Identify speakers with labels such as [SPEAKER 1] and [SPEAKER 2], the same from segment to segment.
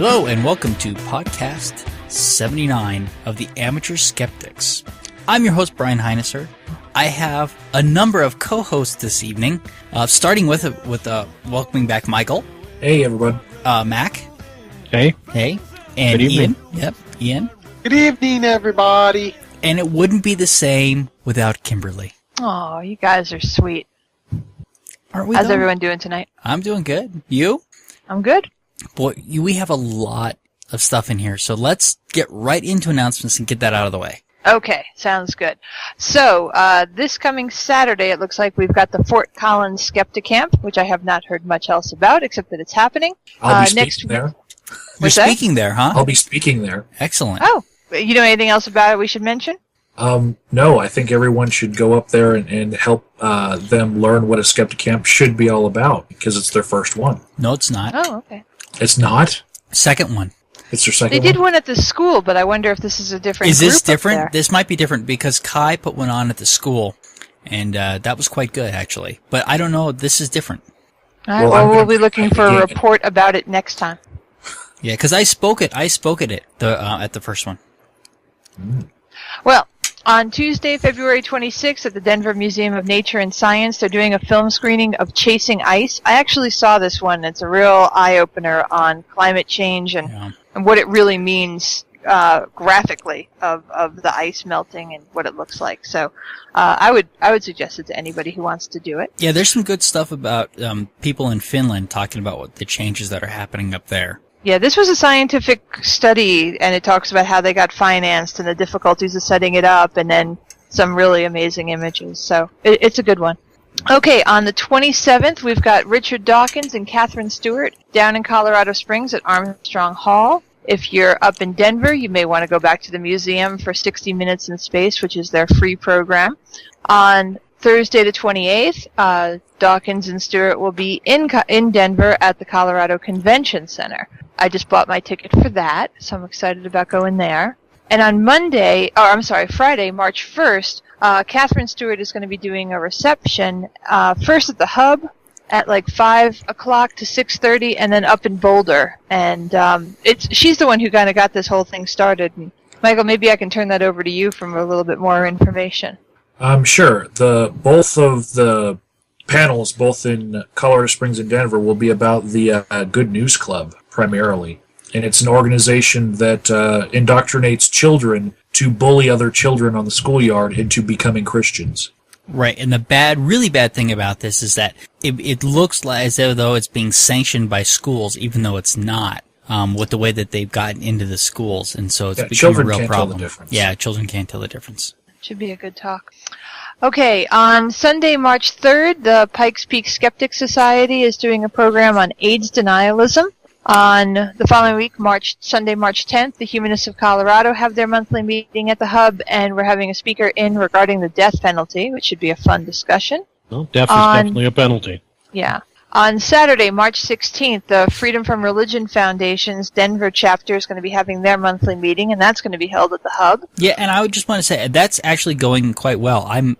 [SPEAKER 1] Hello and welcome to Podcast 79 of the Amateur Skeptics. I'm your host, Brian Heinesser. I have a number of co-hosts this evening, starting with welcoming back Michael.
[SPEAKER 2] Hey, everyone.
[SPEAKER 1] Mac.
[SPEAKER 3] Hey.
[SPEAKER 1] Hey. And
[SPEAKER 3] Good evening.
[SPEAKER 1] Ian. Yep, Ian.
[SPEAKER 4] Good evening, everybody.
[SPEAKER 1] And it wouldn't be the same without Kimberly.
[SPEAKER 5] Oh, you guys are sweet.
[SPEAKER 1] Aren't we?
[SPEAKER 5] How's
[SPEAKER 1] though?
[SPEAKER 5] everyone doing tonight?
[SPEAKER 1] I'm doing good. You?
[SPEAKER 5] I'm good.
[SPEAKER 1] Boy, we have a lot of stuff in here, so let's get right into announcements and get that out of the way.
[SPEAKER 5] Okay, sounds good. So, this coming Saturday, it looks like we've got the Fort Collins Skeptic Camp, which I have not heard much else about, except that it's happening.
[SPEAKER 2] I'll be
[SPEAKER 5] next
[SPEAKER 2] speaking there.
[SPEAKER 1] You're speaking there, huh?
[SPEAKER 2] I'll be speaking there.
[SPEAKER 1] Excellent.
[SPEAKER 5] Oh, you know anything else about it we should mention?
[SPEAKER 2] No, I think everyone should go up there and help them learn what a skeptic camp should be all about, because it's their first one.
[SPEAKER 1] No, it's not.
[SPEAKER 5] Oh, okay.
[SPEAKER 2] It's not?
[SPEAKER 1] Second one.
[SPEAKER 2] It's their second
[SPEAKER 5] They
[SPEAKER 2] one?
[SPEAKER 5] did one at the school, but I wonder if this is a different
[SPEAKER 1] Is this
[SPEAKER 5] group up
[SPEAKER 1] different?
[SPEAKER 5] there.
[SPEAKER 1] This might be different because Kai put one on at the school, and that was quite good, actually. But I don't know. This is different.
[SPEAKER 5] All right,
[SPEAKER 2] Well,
[SPEAKER 5] well,
[SPEAKER 2] I'm
[SPEAKER 5] we'll
[SPEAKER 2] gonna
[SPEAKER 5] be looking for a
[SPEAKER 2] again.
[SPEAKER 5] report about it next time.
[SPEAKER 1] Yeah, because I spoke at it at the first one.
[SPEAKER 5] Well, on Tuesday, February 26th, at the Denver Museum of Nature and Science, they're doing a film screening of Chasing Ice. I actually saw this one. It's a real eye-opener on climate change and what it really means graphically of the ice melting and what it looks like. So I would suggest it to anybody who wants to do it.
[SPEAKER 1] Yeah, there's some good stuff about people in Finland talking about what the changes that are happening up there.
[SPEAKER 5] Yeah, this was a scientific study, and it talks about how they got financed and the difficulties of setting it up, and then some really amazing images. So it's a good one. Okay, on the 27th, we've got Richard Dawkins and Catherine Stewart down in Colorado Springs at Armstrong Hall. If you're up in Denver, you may want to go back to the museum for 60 Minutes in Space, which is their free program. On Thursday the 28th, Dawkins and Stewart will be in Denver at the Colorado Convention Center. I just bought my ticket for that, so I'm excited about going there. And on Friday, March 1st, Catherine Stewart is going to be doing a reception, first at the Hub at like 5 o'clock to 6:30, and then up in Boulder. And she's the one who kind of got this whole thing started. And Michael, maybe I can turn that over to you for a little bit more information.
[SPEAKER 2] Sure. Both of the panels, both in Colorado Springs and Denver, will be about the Good News Club, primarily. And it's an organization that indoctrinates children to bully other children on the schoolyard into becoming Christians.
[SPEAKER 1] Right, and the really bad thing about this is that it looks like as though it's being sanctioned by schools, even though it's not, with the way that they've gotten into the schools, and so it's become a real problem.
[SPEAKER 2] Tell the difference.
[SPEAKER 1] Yeah, children can't tell the difference.
[SPEAKER 5] Should be a good talk. Okay, on Sunday, March 3rd, the Pikes Peak Skeptic Society is doing a program on AIDS denialism. On the following week, Sunday, March 10th, the Humanists of Colorado have their monthly meeting at the Hub, and we're having a speaker in regarding the death penalty, which should be a fun discussion.
[SPEAKER 3] Well, death is definitely a penalty.
[SPEAKER 5] Yeah. On Saturday, March 16th, the Freedom from Religion Foundation's Denver chapter is going to be having their monthly meeting, and that's going to be held at the Hub.
[SPEAKER 1] Yeah, and I would just want to say that's actually going quite well. I'm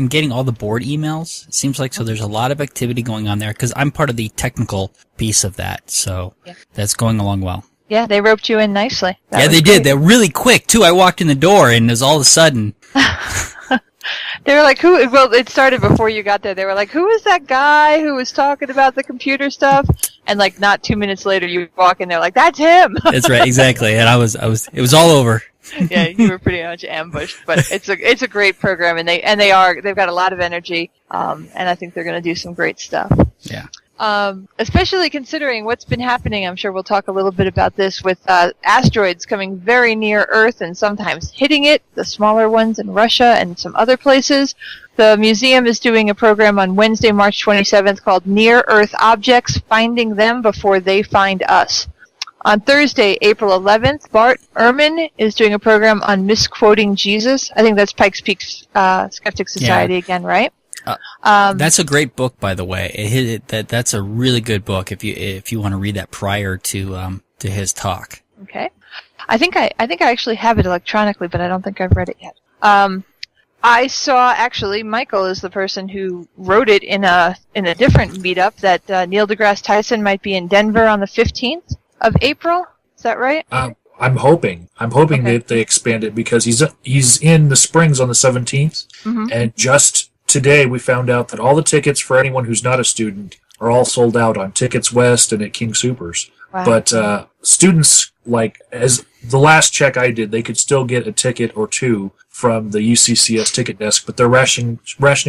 [SPEAKER 1] getting all the board emails. It seems like so there's a lot of activity going on there because I'm part of the technical piece of that, so that's going along well.
[SPEAKER 5] Yeah, they roped you in nicely.
[SPEAKER 1] Yeah, they did. They're really quick too. I walked in the door and it was all of a sudden.
[SPEAKER 5] They were like, who? Well, it started before you got there. They were like, who is that guy who was talking about the computer stuff? And like, not 2 minutes later, you walk in there like, that's him.
[SPEAKER 1] That's right, exactly. And it was all over.
[SPEAKER 5] Yeah, you were pretty much ambushed, but it's a great program, and they've got a lot of energy, and I think they're going to do some great stuff.
[SPEAKER 1] Yeah.
[SPEAKER 5] Especially considering what's been happening. I'm sure we'll talk a little bit about this with asteroids coming very near Earth and sometimes hitting it, the smaller ones in Russia and some other places. The museum is doing a program on Wednesday, March 27th called Near Earth Objects, Finding Them Before They Find Us. On Thursday, April 11th, Bart Ehrman is doing a program on misquoting Jesus. I think that's Pikes Peak Skeptic Society again, right?
[SPEAKER 1] That's a great book, by the way. That's a really good book if you want to read that prior to his talk.
[SPEAKER 5] Okay, I think I actually have it electronically, but I don't think I've read it yet. I saw, actually, Michael is the person who wrote it in a different meetup that Neil deGrasse Tyson might be in Denver on the 15th of April. Is that right?
[SPEAKER 2] I'm hoping that they expand it because he's in the Springs on the 17th, and just today we found out that all the tickets for anyone who's not a student are all sold out on Tickets West and at King Soopers.
[SPEAKER 5] Wow.
[SPEAKER 2] But students, like, as the last check I did, they could still get a ticket or two from the UCCS ticket desk, but they're rationing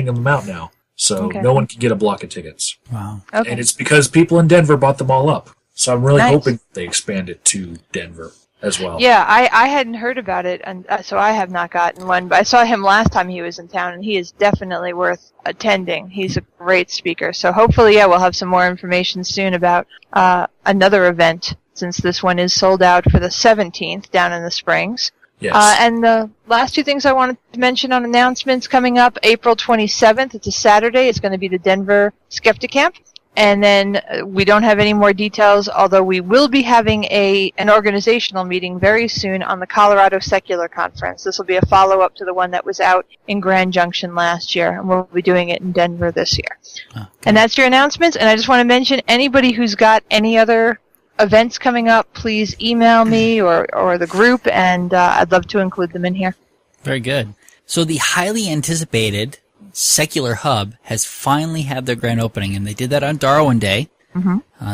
[SPEAKER 2] them out now. So no one can get a block of tickets.
[SPEAKER 1] Wow.
[SPEAKER 5] Okay.
[SPEAKER 2] And it's because people in Denver bought them all up. So I'm really
[SPEAKER 5] Nice.
[SPEAKER 2] hoping they expand it to Denver as well.
[SPEAKER 5] Yeah, I hadn't heard about it, and so I have not gotten one. But I saw him last time he was in town, and he is definitely worth attending. He's a great speaker. So hopefully, we'll have some more information soon about another event, since this one is sold out for the 17th down in the Springs.
[SPEAKER 2] Yes.
[SPEAKER 5] And the last two things I wanted to mention on announcements coming up, April 27th, it's a Saturday. It's going to be the Denver Skeptic Camp. And then we don't have any more details, although we will be having an organizational meeting very soon on the Colorado Secular Conference. This will be a follow-up to the one that was out in Grand Junction last year, and we'll be doing it in Denver this year. Okay. And that's your announcements. And I just want to mention, anybody who's got any other events coming up, please email me or the group, and I'd love to include them in here.
[SPEAKER 1] Very good. So the highly anticipated Secular Hub has finally had their grand opening, and they did that on Darwin Day.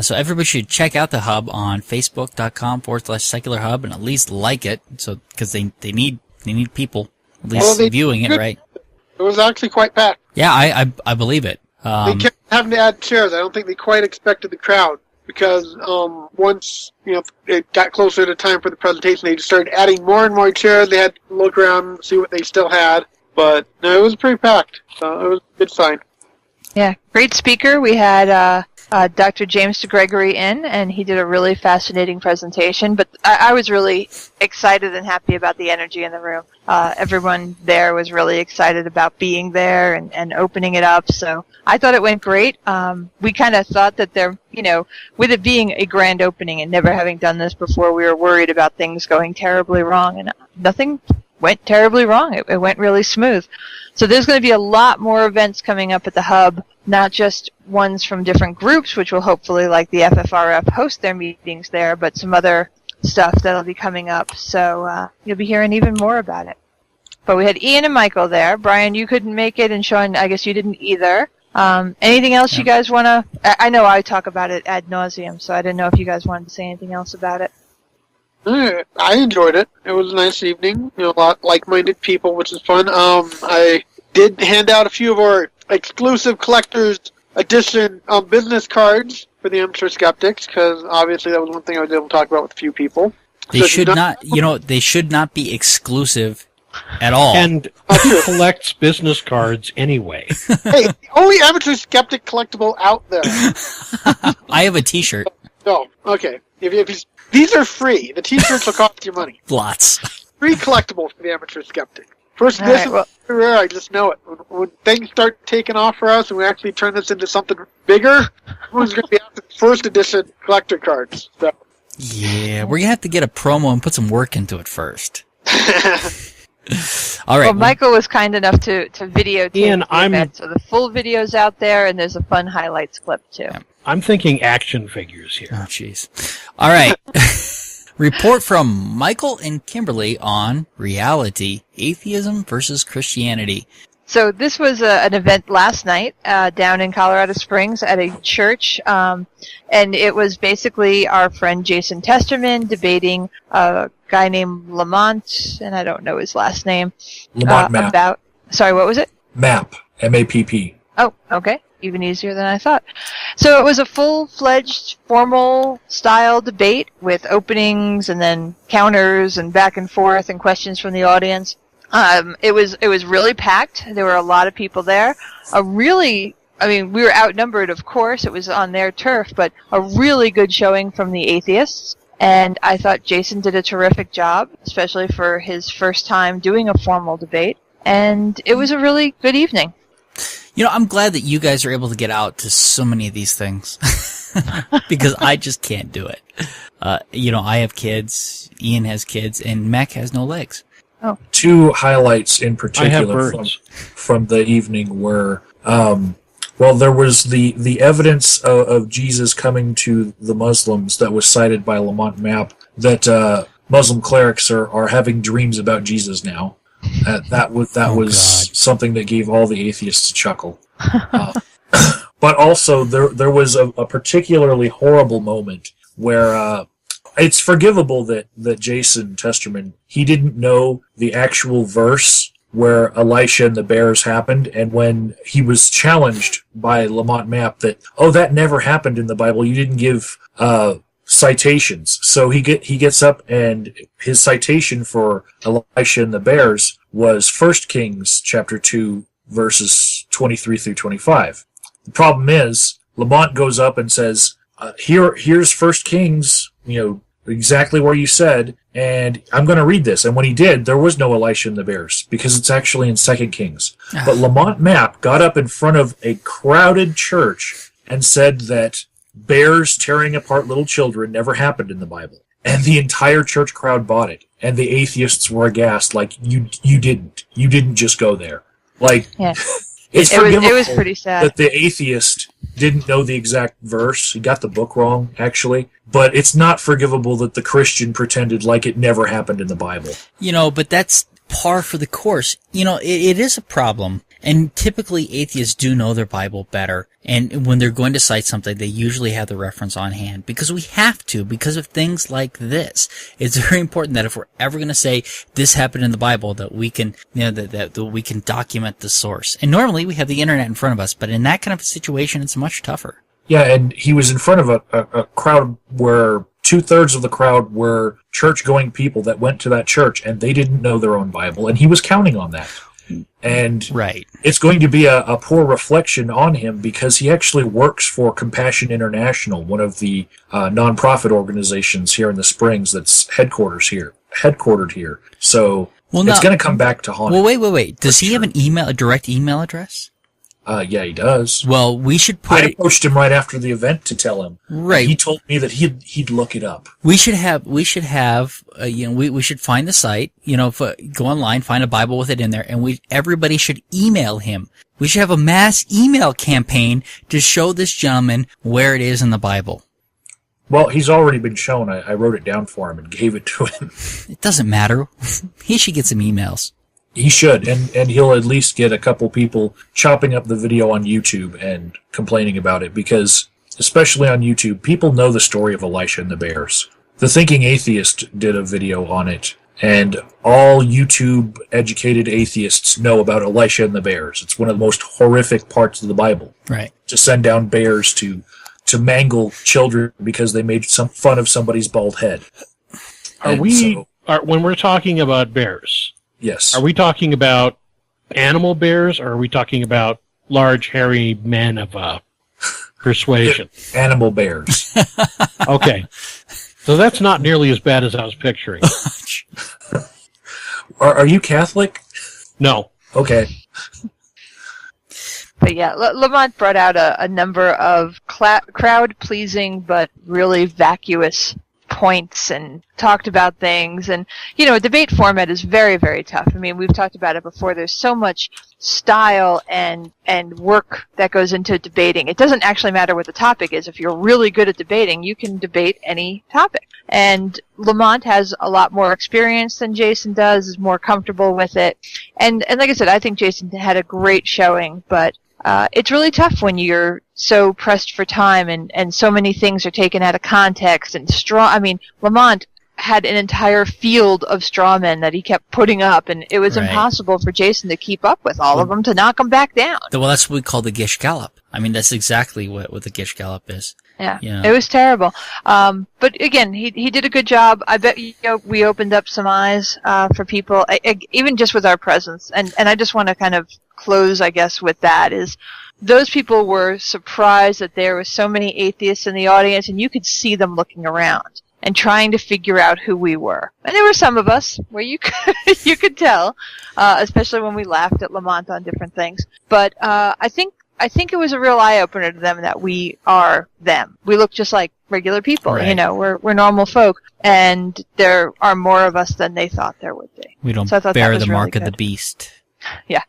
[SPEAKER 1] So everybody should check out the hub on facebook.com/Secular Hub and at least like it, so because they need people at least viewing it, right?
[SPEAKER 4] It was actually quite packed.
[SPEAKER 1] Yeah, I believe it.
[SPEAKER 4] They kept having to add chairs. I don't think they quite expected the crowd, because once it got closer to time for the presentation, they just started adding more and more chairs. They had to look around and see what they still had. But no, it was pretty packed, so it was a good sign.
[SPEAKER 5] Yeah, great speaker. We had Dr. James DeGregory in, and he did a really fascinating presentation. But I was really excited and happy about the energy in the room. Everyone there was really excited about being there and opening it up. So I thought it went great. We kind of thought that there, with it being a grand opening and never having done this before, we were worried about things going terribly wrong, and nothing went terribly wrong. It went really smooth. So there's going to be a lot more events coming up at the hub, not just ones from different groups, which will hopefully, like the FFRF, host their meetings there, but some other stuff that'll be coming up. So you'll be hearing even more about it. But we had Ian and Michael there. Brian, you couldn't make it, and Sean, I guess you didn't either. Anything else you guys want to... I know I talk about it ad nauseum, so I didn't know if you guys wanted to say anything else about it.
[SPEAKER 4] I enjoyed it. It was a nice evening. A lot of like-minded people, which is fun. I did hand out a few of our exclusive collector's edition business cards for the Amateur Skeptics, because obviously that was one thing I was able to talk about with a few people.
[SPEAKER 1] They should not, they should not be exclusive at all.
[SPEAKER 3] And who collects business cards anyway?
[SPEAKER 4] Hey, the only Amateur Skeptic collectible out there.
[SPEAKER 1] I have a T-shirt.
[SPEAKER 4] No, okay. These are free. The T-shirts will cost you money.
[SPEAKER 1] Lots.
[SPEAKER 4] Free collectibles for the Amateur Skeptic. First edition is very rare, I just know it. When things start taking off for us and we actually turn this into something bigger, everyone's going to be after the first edition collector cards. So.
[SPEAKER 1] Yeah, we're going to have to get a promo and put some work into it first. All right.
[SPEAKER 5] Well, Michael was kind enough to videotape
[SPEAKER 3] Ian,
[SPEAKER 5] the event, so the full video's out there, and there's a fun highlights clip, too.
[SPEAKER 1] Yeah.
[SPEAKER 3] I'm thinking action figures here.
[SPEAKER 1] Oh, jeez. All right. Report from Michael and Kimberly on reality, atheism versus Christianity.
[SPEAKER 5] So this was an event last night down in Colorado Springs at a church, and it was basically our friend Jason Testerman debating a guy named Lamont, and I don't know his last name.
[SPEAKER 2] Lamont Mapp.
[SPEAKER 5] Sorry, what was it?
[SPEAKER 2] Mapp. M-A-P-P.
[SPEAKER 5] Oh, okay. Even easier than I thought. So it was a full-fledged, formal-style debate with openings and then counters and back and forth and questions from the audience. It was really packed. There were a lot of people there. We were outnumbered, of course. It was on their turf, but a really good showing from the atheists. And I thought Jason did a terrific job, especially for his first time doing a formal debate. And it was a really good evening.
[SPEAKER 1] I'm glad that you guys are able to get out to so many of these things because I just can't do it. I have kids, Ian has kids, and Mac has no legs.
[SPEAKER 2] two highlights in
[SPEAKER 3] I have
[SPEAKER 2] particular
[SPEAKER 3] birds.
[SPEAKER 2] from the evening were, well, there was the evidence of Jesus coming to the Muslims that was cited by Lamont Map, that Muslim clerics are having dreams about Jesus now. That was
[SPEAKER 1] God.
[SPEAKER 2] something that gave all the atheists a chuckle. But also, there was a particularly horrible moment where it's forgivable that Jason Testerman, he didn't know the actual verse where Elisha and the bears happened, and when he was challenged by Lamont Map that, that never happened in the Bible, you didn't give citations. So he gets up, and his citation for Elisha and the bears was 1 Kings chapter 2, verses 23 through 25. The problem is, Lamont goes up and says, here's 1 Kings, exactly where you said, and I'm going to read this. And when he did, there was no Elisha and the bears, because it's actually in 2 Kings. But Lamont Map got up in front of a crowded church and said that bears tearing apart little children never happened in the Bible. And the entire church crowd bought it. And the atheists were aghast, like, you didn't just go there. Like,
[SPEAKER 5] Yeah.
[SPEAKER 2] It
[SPEAKER 5] was pretty sad.
[SPEAKER 2] that the atheist didn't know the exact verse. He got the book wrong, actually. But it's not forgivable that the Christian pretended like it never happened in the Bible.
[SPEAKER 1] But that's par for the course. It is a problem. And typically atheists do know their Bible better. And when they're going to cite something, they usually have the reference on hand. Because we have to, because of things like this. It's very important that if we're ever going to say this happened in the Bible, that we can, that we can document the source. And normally we have the internet in front of us, but in that kind of a situation, it's much tougher.
[SPEAKER 2] Yeah, and he was in front of a crowd where 2/3 of the crowd were church-going people that went to that church, and they didn't know their own Bible, and he was counting on that. And
[SPEAKER 1] right.
[SPEAKER 2] It's going to be a poor reflection on him, because he actually works for Compassion International, one of the nonprofit organizations here in the Springs that's headquartered here. So it's going to come back to haunt him.
[SPEAKER 1] Well, wait. Does he have a direct email address?
[SPEAKER 2] Yeah, he does.
[SPEAKER 1] Well, we should
[SPEAKER 2] I approached him right after the event to tell him.
[SPEAKER 1] Right.
[SPEAKER 2] He told me that he'd look it up.
[SPEAKER 1] We should have, we should find the site, go online, find a Bible with it in there, and everybody should email him. We should have a mass email campaign to show this gentleman where it is in the Bible.
[SPEAKER 2] Well, he's already been shown. I wrote it down for him and gave it to him.
[SPEAKER 1] It doesn't matter. He should get some emails.
[SPEAKER 2] He should, and he'll at least get a couple people chopping up the video on YouTube and complaining about it, because, especially on YouTube, people know the story of Elisha and the bears. The Thinking Atheist did a video on it, and all YouTube-educated atheists know about Elisha and the bears. It's one of the most horrific parts of the Bible.
[SPEAKER 1] Right. To
[SPEAKER 2] send down bears to mangle children because they made some fun of somebody's bald head.
[SPEAKER 3] When we're talking about bears...
[SPEAKER 2] Yes.
[SPEAKER 3] Are we talking about animal bears, or are we talking about large, hairy men of persuasion?
[SPEAKER 2] Animal bears.
[SPEAKER 3] Okay. So that's not nearly as bad as I was picturing.
[SPEAKER 2] Are you Catholic?
[SPEAKER 3] No.
[SPEAKER 2] Okay.
[SPEAKER 5] But yeah, Lamont brought out a number of crowd-pleasing but really vacuous points and talked about things. And, a debate format is very, very tough. I mean, we've talked about it before. There's so much style and work that goes into debating. It doesn't actually matter what the topic is. If you're really good at debating, you can debate any topic. And Lamont has a lot more experience than Jason does, is more comfortable with it. And like I said, I think Jason had a great showing, but it's really tough when you're so pressed for time and so many things are taken out of context and Lamont had an entire field of straw men that he kept putting up, and it was impossible for Jason to keep up with all of them to knock them back down.
[SPEAKER 1] Well, that's what we call the Gish Gallop. I mean, that's exactly what the Gish Gallop is.
[SPEAKER 5] Yeah, It was terrible. But again, he did a good job. I bet we opened up some eyes for people, even just with our presence. And I just want to kind of close, I guess, with that is those people were surprised that there were so many atheists in the audience, and you could see them looking around and trying to figure out who we were. And there were some of us where you could tell, especially when we laughed at Lamont on different things. But I think I think it was a real eye-opener to them that we are them. We look just like regular people,
[SPEAKER 1] Right.
[SPEAKER 5] you know, we're normal folk, and there are more of us than they thought there would be.
[SPEAKER 1] We don't
[SPEAKER 5] So I thought that
[SPEAKER 1] bear
[SPEAKER 5] was
[SPEAKER 1] the mark
[SPEAKER 5] really
[SPEAKER 1] of the
[SPEAKER 5] good.
[SPEAKER 1] beast.
[SPEAKER 5] Yeah.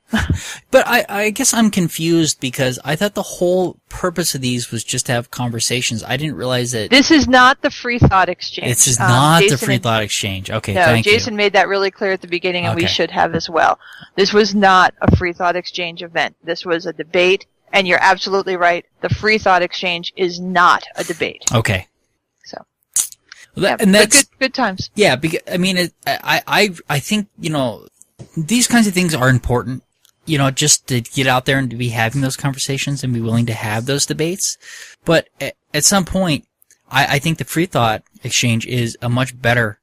[SPEAKER 1] But I guess I'm confused because I thought the whole purpose of these was just to have conversations. I didn't realize that
[SPEAKER 5] This is not the free thought exchange.
[SPEAKER 1] this is not the
[SPEAKER 5] Jason
[SPEAKER 1] free
[SPEAKER 5] and-
[SPEAKER 1] thought exchange. Okay,
[SPEAKER 5] No,
[SPEAKER 1] thank
[SPEAKER 5] Jason made that really clear at the beginning, and we
[SPEAKER 1] Okay.
[SPEAKER 5] should have as well. This was not a free thought exchange event. This was a debate, and you're absolutely right. The free thought exchange is not a debate.
[SPEAKER 1] you. Okay.
[SPEAKER 5] So,
[SPEAKER 1] That-
[SPEAKER 5] yeah,
[SPEAKER 1] and
[SPEAKER 5] but
[SPEAKER 1] that's
[SPEAKER 5] good times.
[SPEAKER 1] yeah. Because I mean, I think these kinds of things are important. Just to get out there and to be having those conversations and be willing to have those debates. But at some point, I think the free thought exchange is a much better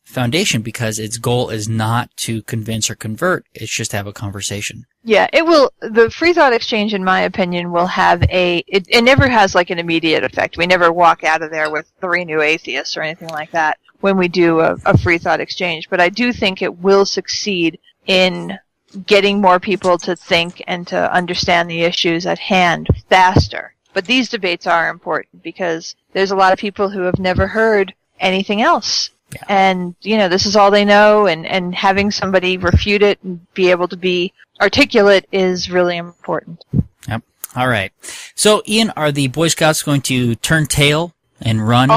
[SPEAKER 1] foundation because its goal is not to convince or convert. It's just to have a conversation.
[SPEAKER 5] Yeah, it will. The free thought exchange, in my opinion, will have it never has like an immediate effect. We never walk out of there with 3 new atheists or anything like that when we do a free thought exchange. But I do think it will succeed in getting more people to think and to understand the issues at hand faster. But these debates are important because there's a lot of people who have never heard anything else.
[SPEAKER 1] Yeah.
[SPEAKER 5] And, this is all they know, and having somebody refute it and be able to be articulate is really important.
[SPEAKER 1] Yep. All right. So, Ian, are the Boy Scouts going to turn tail and run?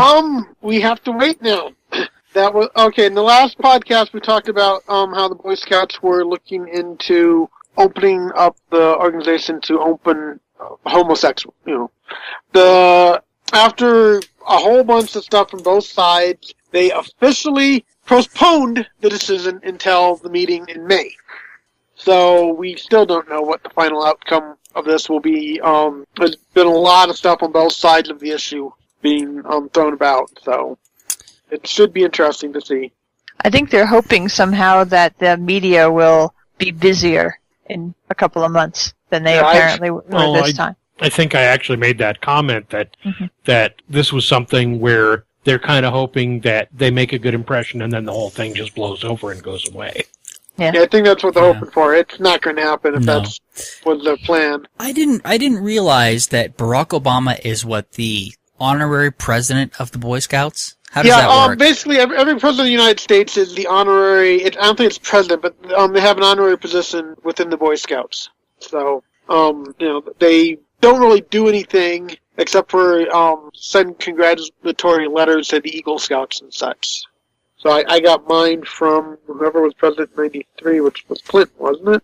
[SPEAKER 4] We have to wait now. That was okay. In the last podcast, we talked about how the Boy Scouts were looking into opening up the organization to open homosexual. After a whole bunch of stuff from both sides, they officially postponed the decision until the meeting in May. So we still don't know what the final outcome of this will be. There's been a lot of stuff on both sides of the issue being thrown about, so it should be interesting to see.
[SPEAKER 5] I think they're hoping somehow that the media will be busier in a couple of months than they apparently were this time.
[SPEAKER 3] I think I actually made that comment that that this was something where they're kind of hoping that they make a good impression and then the whole thing just blows over and goes away.
[SPEAKER 5] Yeah.
[SPEAKER 4] Yeah, I think that's what they're hoping for. It's not going to happen if that's was their plan.
[SPEAKER 1] I didn't realize that Barack Obama is the honorary president of the Boy Scouts. How does that work?
[SPEAKER 4] Basically, every president of the United States is the honorary. I don't think it's president, but they have an honorary position within the Boy Scouts. So, they don't really do anything except for send congratulatory letters to the Eagle Scouts and such. So I got mine from whoever was president in '93, which was Clinton, wasn't it?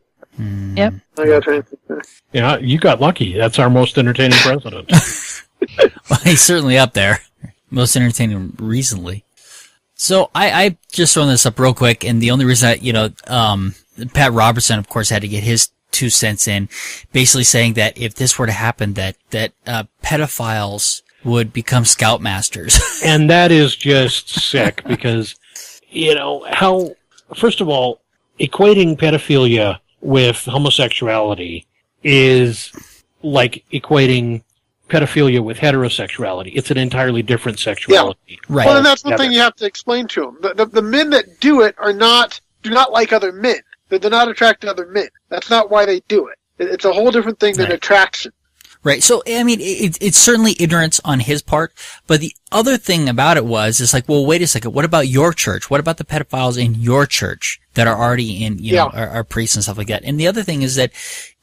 [SPEAKER 5] Yep.
[SPEAKER 4] I got to think there.
[SPEAKER 3] Yeah, you got lucky. That's our most entertaining president.
[SPEAKER 1] Well, he's certainly up there. Most entertaining recently. So I just throwing this up real quick, and the only reason Pat Robertson, of course, had to get his 2 cents in, basically saying that if this were to happen, that pedophiles would become Scoutmasters.
[SPEAKER 3] And that is just sick because, first of all, equating pedophilia with homosexuality is like equating pedophilia with heterosexuality. It's an entirely different sexuality.
[SPEAKER 1] Right.
[SPEAKER 4] Well, and that's the thing you have to explain to them. The men that do it do not like other men. They're not attracted to other men. That's not why they do it. It's a whole different thing than attraction.
[SPEAKER 1] Right. So, I mean, it's certainly ignorance on his part, but the other thing about it it's like, well, wait a second, what about your church? What about the pedophiles in your church that are already in, are priests and stuff like that? And the other thing is that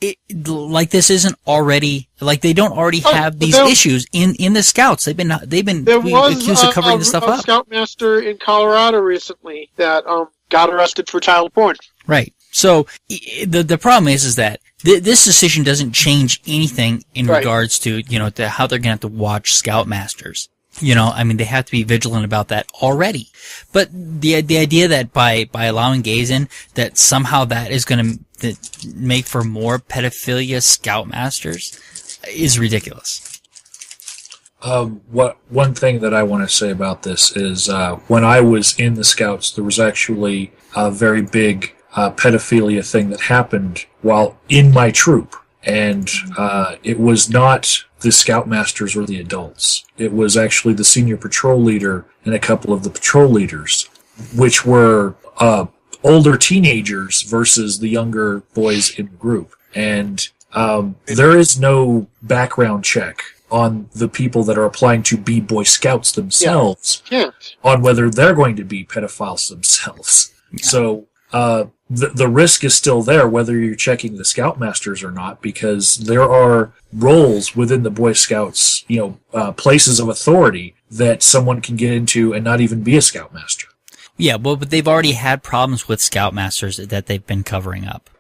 [SPEAKER 1] this isn't already, they don't already have these issues in the Scouts. They've been accused of covering this stuff up.
[SPEAKER 4] There was a Scoutmaster in Colorado recently that got arrested for child porn.
[SPEAKER 1] Right. So the problem is that this decision doesn't change anything in regards to to how they're going to have to watch Scoutmasters. I mean, they have to be vigilant about that already. But the idea that by allowing gays in, that somehow that is going to make for more pedophilia Scoutmasters is ridiculous.
[SPEAKER 2] One thing that I want to say about this is when I was in the Scouts, there was actually a very big pedophilia thing that happened while in my troop. And it was not the Scoutmasters or the adults. It was actually the senior patrol leader and a couple of the patrol leaders, which were older teenagers versus the younger boys in the group. And there is no background check on the people that are applying to be Boy Scouts themselves on whether they're going to be pedophiles themselves. Yeah. So the risk is still there whether you're checking the Scoutmasters or not, because there are roles within the Boy Scouts, places of authority that someone can get into and not even be a Scoutmaster.
[SPEAKER 1] Yeah, well, but they've already had problems with Scoutmasters that they've been covering up.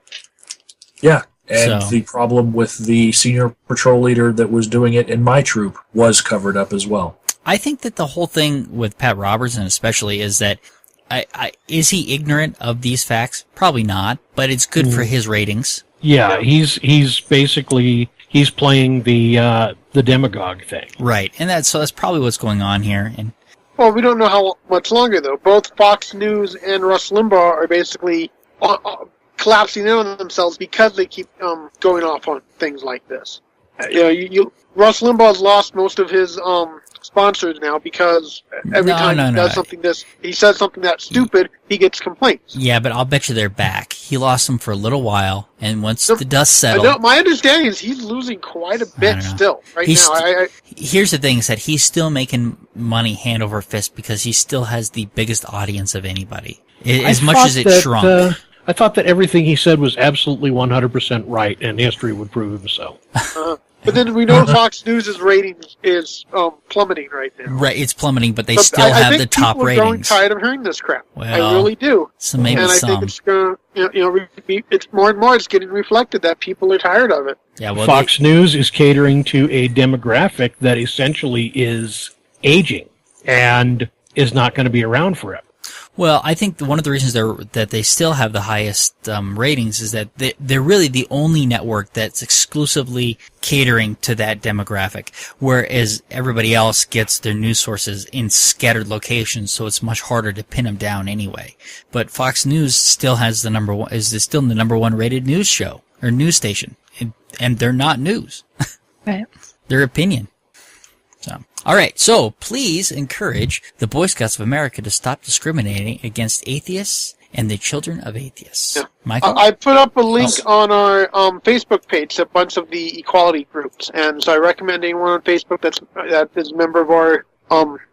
[SPEAKER 2] Yeah, and the problem with the senior patrol leader that was doing it in my troop was covered up as well.
[SPEAKER 1] I think that the whole thing with Pat Robertson especially is that is he ignorant of these facts? Probably not, but it's good for his ratings.
[SPEAKER 3] Yeah, he's basically playing the demagogue thing.
[SPEAKER 1] Right, and that's probably what's going on here. And
[SPEAKER 4] well, we don't know how much longer though. Both Fox News and Rush Limbaugh are basically collapsing in on themselves because they keep going off on things like this. Rush Limbaugh's lost most of his sponsors now because every time he does something he says something that's stupid, he gets complaints.
[SPEAKER 1] Yeah, but I'll bet you they're back. He lost them for a little while, and once the dust settled...
[SPEAKER 4] my understanding is he's losing quite a bit still now.
[SPEAKER 1] Here's the thing, is that he's still making money hand over fist because he still has the biggest audience of anybody. As much as it shrunk.
[SPEAKER 3] I thought that everything he said was absolutely 100% right, and history would prove him so.
[SPEAKER 4] But then we know Fox News' ratings is plummeting right now.
[SPEAKER 1] Right, it's plummeting, but they still have the top ratings.
[SPEAKER 4] I think people are growing tired of hearing this crap.
[SPEAKER 1] Well,
[SPEAKER 4] I really do.
[SPEAKER 1] So maybe
[SPEAKER 4] and I think it's going to, it's more and more it's getting reflected that people are tired of it.
[SPEAKER 1] Yeah, well,
[SPEAKER 3] Fox News is catering to a demographic that essentially is aging and is not going to be around forever.
[SPEAKER 1] Well, I think one of the reasons that they still have the highest ratings is that they're really the only network that's exclusively catering to that demographic, whereas everybody else gets their news sources in scattered locations, so it's much harder to pin them down anyway. But Fox News still has is still the number one rated news show or news station, and they're not news.
[SPEAKER 5] Right.
[SPEAKER 1] They're opinion. So. All right, so please encourage the Boy Scouts of America to stop discriminating against atheists and the children of atheists.
[SPEAKER 4] Yeah.
[SPEAKER 1] Michael?
[SPEAKER 4] I put up a link on our Facebook page to a bunch of the equality groups, and so I recommend anyone on Facebook that is a member of our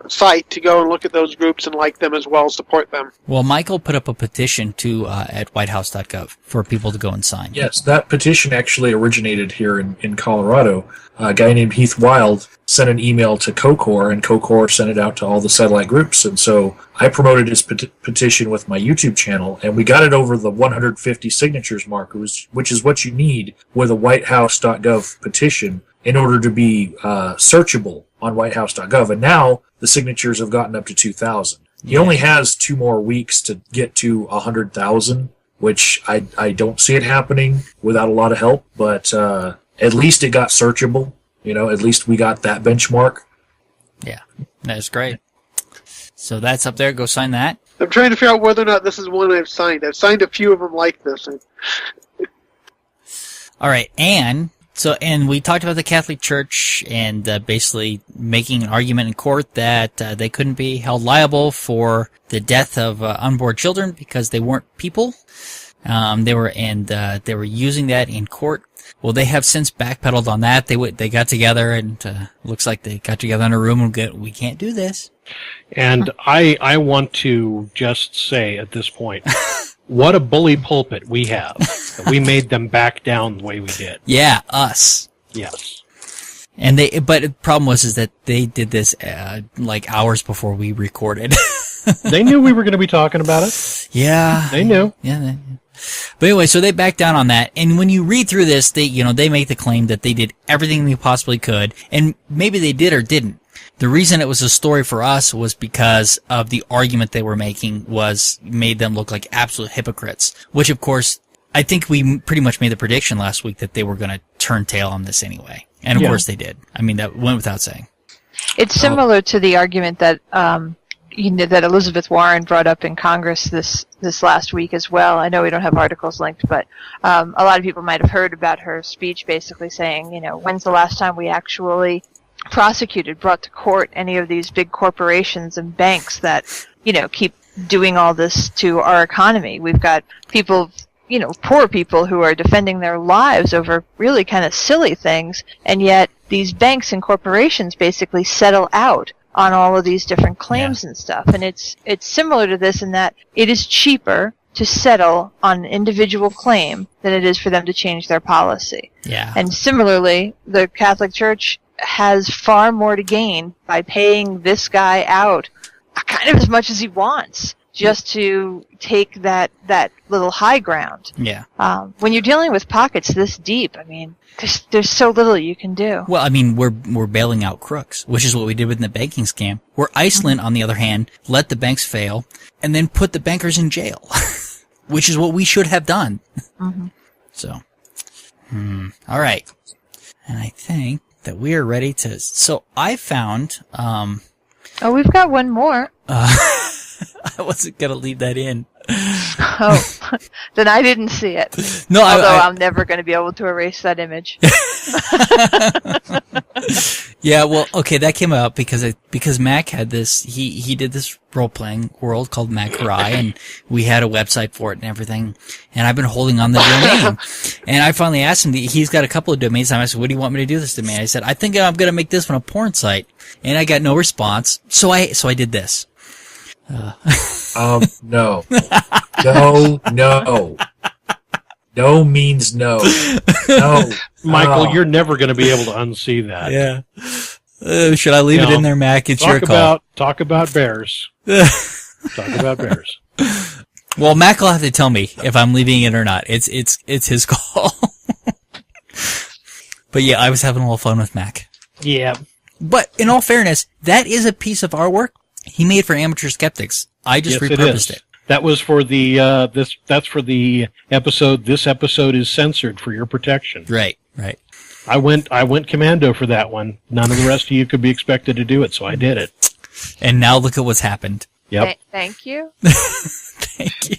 [SPEAKER 4] site to go and look at those groups and like them as well, support them.
[SPEAKER 1] Well, Michael put up a petition at whitehouse.gov for people to go and sign.
[SPEAKER 2] Yes, that petition actually originated here in Colorado. A guy named Heath Wild sent an email to COCOR, and COCOR sent it out to all the satellite groups. And so I promoted his petition with my YouTube channel, and we got it over the 150 signatures mark, which is what you need with a whitehouse.gov petition in order to be searchable on whitehouse.gov. And now the signatures have gotten up to 2,000. He only has 2 more weeks to get to 100,000, which I don't see it happening without a lot of help, but at least it got searchable. At least we got that benchmark.
[SPEAKER 1] Yeah, that's great. So that's up there. Go sign that.
[SPEAKER 4] I'm trying to figure out whether or not this is one I've signed. I've signed a few of them like this.
[SPEAKER 1] All right, and we talked about the Catholic Church and basically making an argument in court that they couldn't be held liable for the death of unborn children because they weren't people. They were using that in court. Well, they have since backpedaled on that. They got together and looks like they got together in a room and we can't do this.
[SPEAKER 3] And I want to just say at this point, what a bully pulpit we have. That we made them back down the way we did.
[SPEAKER 1] Yeah, us.
[SPEAKER 3] Yes.
[SPEAKER 1] And but the problem was that they did this like hours before we recorded.
[SPEAKER 3] They knew we were going to be talking about it.
[SPEAKER 1] Yeah.
[SPEAKER 3] They knew.
[SPEAKER 1] Yeah. But anyway, so they backed down on that. And when you read through this, they make the claim that they did everything they possibly could. And maybe they did or didn't. The reason it was a story for us was because of the argument they were making made them look like absolute hypocrites. Which, of course, I think we pretty much made the prediction last week that they were going to turn tail on this anyway. And, of course, they did. I mean, that went without saying.
[SPEAKER 5] It's similar to the argument that that Elizabeth Warren brought up in Congress this last week as well. I know we don't have articles linked, but a lot of people might have heard about her speech basically saying, when's the last time we actually brought to court any of these big corporations and banks that, keep doing all this to our economy. We've got people poor people who are defending their lives over really kind of silly things, and yet these banks and corporations basically settle out on all of these different claims and stuff. And it's similar to this in that it is cheaper to settle on an individual claim than it is for them to change their policy.
[SPEAKER 1] Yeah.
[SPEAKER 5] And similarly, the Catholic Church has far more to gain by paying this guy out kind of as much as he wants, just to take that little high ground.
[SPEAKER 1] Yeah.
[SPEAKER 5] When you're dealing with pockets this deep, I mean, there's so little you can do.
[SPEAKER 1] Well, I mean, we're bailing out crooks, which is what we did with the banking scam. Where Iceland, on the other hand, let the banks fail and then put the bankers in jail, which is what we should have done.
[SPEAKER 5] Mm-hmm.
[SPEAKER 1] So, all right. And I think that we are ready to. So I found.
[SPEAKER 5] We've got one more.
[SPEAKER 1] I wasn't gonna leave that in.
[SPEAKER 5] Oh, then I didn't see it.
[SPEAKER 1] No,
[SPEAKER 5] although I'm never going to be able to erase that image.
[SPEAKER 1] Yeah, well, okay, that came out because Mac had this. He did this role playing world called Macarai, and we had a website for it and everything. And I've been holding on the domain. And I finally asked him. He's got a couple of domains. I said, "What do you want me to do this domain?" I said, "I think I'm going to make this one a porn site." And I got no response. So I did this.
[SPEAKER 2] No. No means no. No.
[SPEAKER 3] Michael, you're never going to be able to unsee that.
[SPEAKER 1] Yeah. Should I leave it in there, Mac? It's your call.
[SPEAKER 3] Talk about bears. Talk about bears.
[SPEAKER 1] Well, Mac will have to tell me if I'm leaving it or not. It's his call. But yeah, I was having a little fun with Mac.
[SPEAKER 3] Yeah.
[SPEAKER 1] But in all fairness, that is a piece of artwork he made for amateur skeptics. I just repurposed it.
[SPEAKER 3] That was for the that's for the episode. This episode is censored for your protection.
[SPEAKER 1] Right.
[SPEAKER 3] I went commando for that one. None of the rest of you could be expected to do it, so I did it.
[SPEAKER 1] And now look at what's happened.
[SPEAKER 3] Yep.
[SPEAKER 5] Thank you.
[SPEAKER 1] Thank you.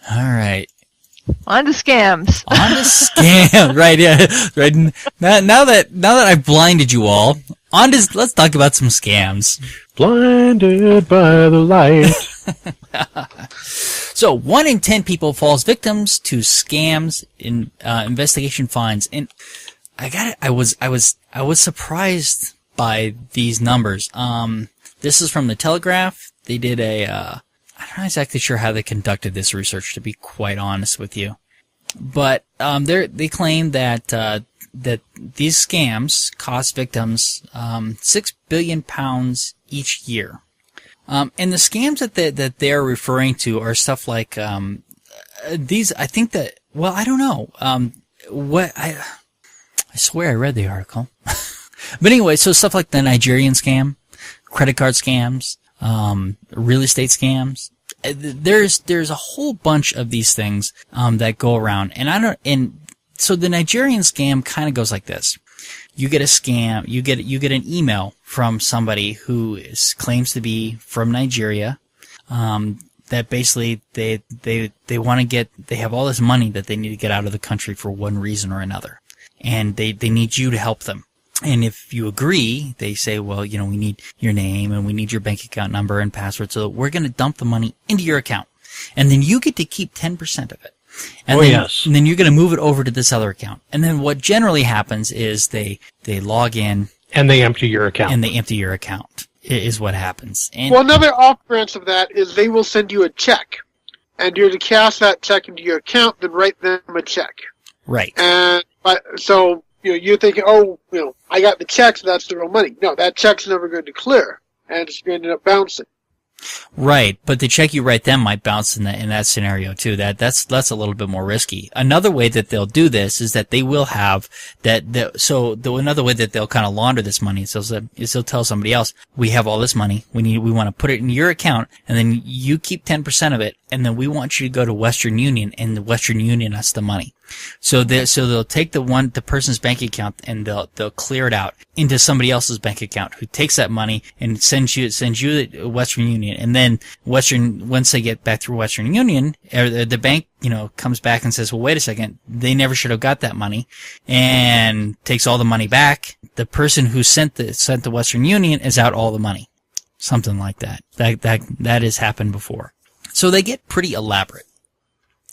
[SPEAKER 1] All right.
[SPEAKER 5] On to scams.
[SPEAKER 1] Right, yeah. Right. Now that I've blinded you all, let's talk about some scams.
[SPEAKER 3] Blinded by the light.
[SPEAKER 1] So 1 in 10 people falls victims to scams in investigation finds. And I was surprised by these numbers. This is from the Telegraph. They did I'm not exactly sure how they conducted this research, to be quite honest with you. But they claim that these scams cost victims £6 billion each year. And the scams that they're referring to are stuff like these. I think that. Well, I don't know. I swear I read the article. But anyway, so stuff like the Nigerian scam, credit card scams, real estate scams. There's a whole bunch of these things that go around, and so the Nigerian scam kind of goes like this: you get a scam, you get an email from somebody who claims to be from Nigeria, that basically they want to get, they have all this money that they need to get out of the country for one reason or another, and they need you to help them. And if you agree, they say, well, we need your name and we need your bank account number and password, so we're going to dump the money into your account. And then you get to keep 10% of it. And and then you're going to move it over to this other account. And then what generally happens is they log in.
[SPEAKER 3] And they empty your account.
[SPEAKER 1] Is what happens. And
[SPEAKER 4] well, another off branch of that is they will send you a check. And you're to cash that check into your account, then write them a check.
[SPEAKER 1] Right.
[SPEAKER 4] And so you're thinking, I got the check, so that's the real money. No, that check's never going to clear, and it's going to end up bouncing.
[SPEAKER 1] Right, but the check you write them might bounce in that scenario too. That's a little bit more risky. Another way that they'll do this is that they will have another way that they'll kind of launder this money is they'll tell somebody else, we have all this money, we want to put it in your account, and then you keep 10% of it, and then we want you to go to Western Union, and the Western Union us the money. So they'll take the person's bank account and they'll clear it out into somebody else's bank account who takes that money and sends you to Western Union, and then once they get back through Western Union, the bank comes back and says, well, wait a second, they never should have got that money, and takes all the money back. The person who sent the Western Union is out all the money, something like that. That has happened before. So they get pretty elaborate.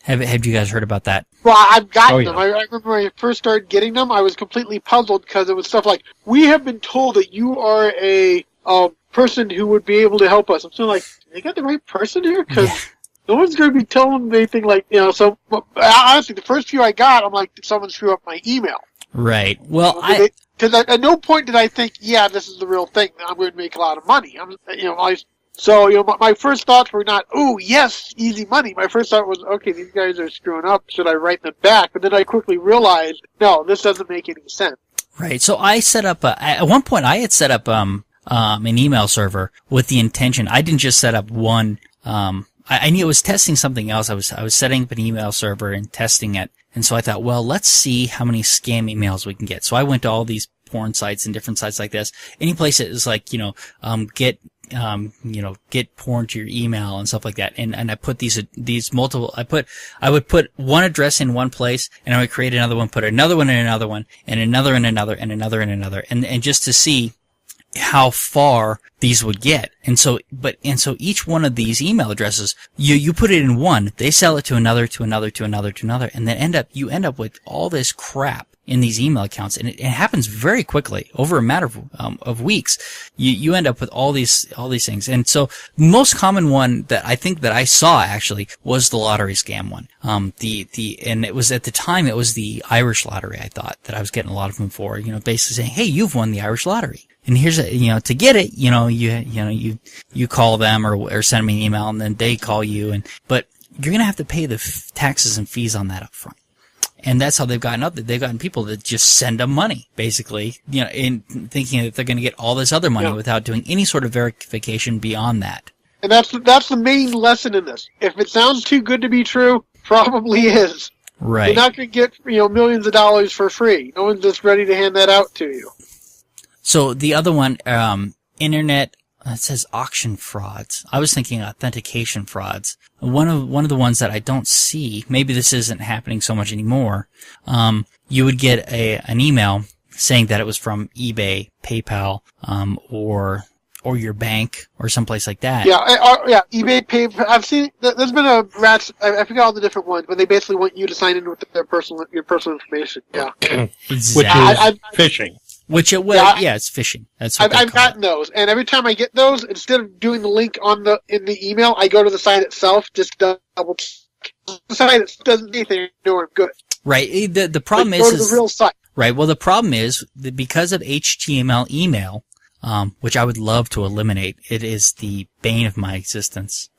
[SPEAKER 1] Have you guys heard about that?
[SPEAKER 4] Well, I've gotten
[SPEAKER 3] Oh, yeah.
[SPEAKER 4] them. I remember when I first started getting them, I was completely puzzled because it was stuff like, we have been told that you are a person who would be able to help us. I'm still like, they got the right person here? Because no one's going to be telling them anything like, so honestly, the first few I got, I'm like, did someone screw up my email?
[SPEAKER 1] Right. Well,
[SPEAKER 4] Because at no point did I think, yeah, this is the real thing. I'm going to make a lot of money. My first thoughts were not, oh, yes, easy money. My first thought was, okay, these guys are screwing up. Should I write them back? But then I quickly realized, no, this doesn't make any sense.
[SPEAKER 1] Right. So I set up at one point I had set up an email server with the intention. I didn't just set up one. I knew it was testing something else. I was setting up an email server and testing it. And so I thought, well, let's see how many scam emails we can get. So I went to all these porn sites and different sites like this. Any place that is like, get porn to your email and stuff like that. And I put these multiple, I would put one address in one place and I would create another one, put another one in another one, and another in another, and another in another. And just to see how far these would get. And so each one of these email addresses, you put it in one, they sell it to another, to another, to another, to another, and then you end up with all this crap in these email accounts, and it happens very quickly over a matter of weeks. You end up with all these things, and so the most common one that I think that I saw actually was the lottery scam one. And it was at the time it was the Irish lottery. I thought that I was getting a lot of them for, basically saying, hey, you've won the Irish lottery. And here's to get it, you call them or send me an email, and then they call you, but you're gonna have to pay the taxes and fees on that up front. And that's how they've gotten people that just send them money, basically, in thinking that they're going to get all this other money without doing any sort of verification beyond that.
[SPEAKER 4] And that's the main lesson in this. If it sounds too good to be true, probably is.
[SPEAKER 1] Right.
[SPEAKER 4] You're not going to get millions of dollars for free. No one's just ready to hand that out to you.
[SPEAKER 1] So the other one, internet. It says auction frauds. I was thinking authentication frauds. One of the ones that I don't see, maybe this isn't happening so much anymore, you would get an email saying that it was from eBay, PayPal, or your bank or someplace like that.
[SPEAKER 4] Yeah, eBay, PayPal. I've seen, there's been a rats, I forget all the different ones, but they basically want you to sign in with your personal information. Yeah.
[SPEAKER 1] Exactly.
[SPEAKER 3] Which is phishing.
[SPEAKER 1] Which it will, it's phishing. That's what
[SPEAKER 4] I've gotten those, and every time I get those, instead of doing the link in the email, I go to the site itself, just double check. The site doesn't do anything, I'm good.
[SPEAKER 1] Right. The problem is
[SPEAKER 4] go to the real site.
[SPEAKER 1] Right. Well, the problem is that because of HTML email, which I would love to eliminate, it is the bane of my existence.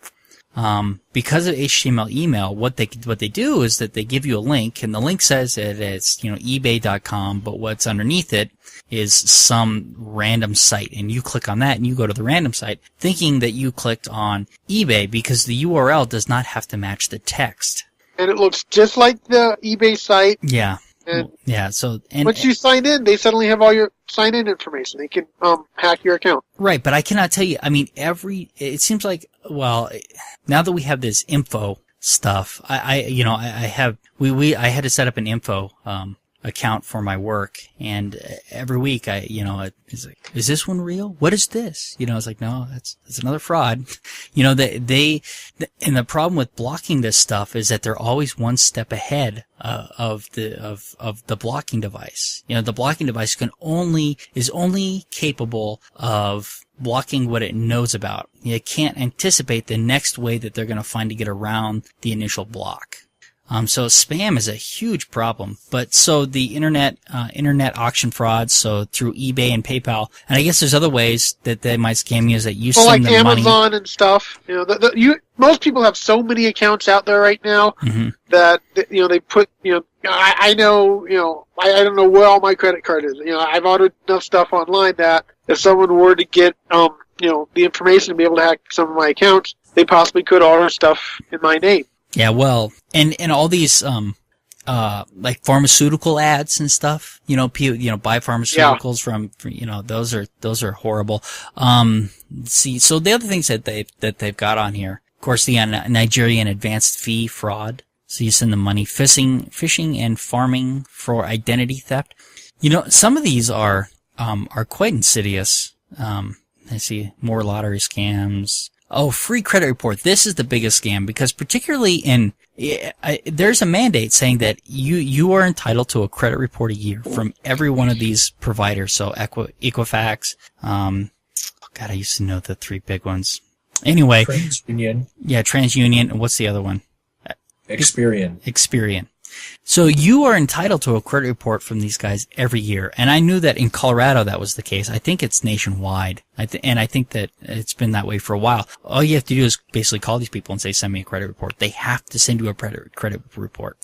[SPEAKER 1] Because of HTML email, what they do is that they give you a link, and the link says that it's, ebay.com, but what's underneath it is some random site, and you click on that and you go to the random site thinking that you clicked on eBay because the URL does not have to match the text.
[SPEAKER 4] And it looks just like the eBay site.
[SPEAKER 1] Yeah.
[SPEAKER 4] And
[SPEAKER 1] yeah, so
[SPEAKER 4] once you sign in, they suddenly have all your sign-in information. They can hack your account.
[SPEAKER 1] Right, but I cannot tell you. I mean, it seems like, well, now that we have this info stuff, I had to set up an info account for my work, and every week it's like, is this one real? What is this? It's like, no, that's another fraud. And the problem with blocking this stuff is that they're always one step ahead of the blocking device. The blocking device is only capable of blocking what it knows about. It can't anticipate the next way that they're going to find to get around the initial block. So spam is a huge problem. But so the internet auction frauds, so through eBay and PayPal, and I guess there's other ways that they might scam you is that you send them money.
[SPEAKER 4] Like Amazon and stuff. Most people have so many accounts out there right now that they put I know I don't know where all my credit card is. I've ordered enough stuff online that if someone were to get the information to be able to hack some of my accounts, they possibly could order stuff in my name. Yeah,
[SPEAKER 1] well, and all these like pharmaceutical ads and stuff, buy pharmaceuticals from those are horrible. See, so the other things that they've got on here, of course, the Nigerian advanced fee fraud. So you send them money, phishing and farming for identity theft. Some of these are quite insidious. I see more lottery scams. Oh, free credit report. This is the biggest scam because particularly there's a mandate saying that you are entitled to a credit report a year from every one of these providers. So Equifax, God, I used to know the three big ones. Anyway.
[SPEAKER 2] TransUnion.
[SPEAKER 1] Yeah, TransUnion. And what's the other one?
[SPEAKER 2] Experian.
[SPEAKER 1] So you are entitled to a credit report from these guys every year. And I knew that in Colorado that was the case. I think it's nationwide. And I think that it's been that way for a while. All you have to do is basically call these people and say, send me a credit report. They have to send you a credit report.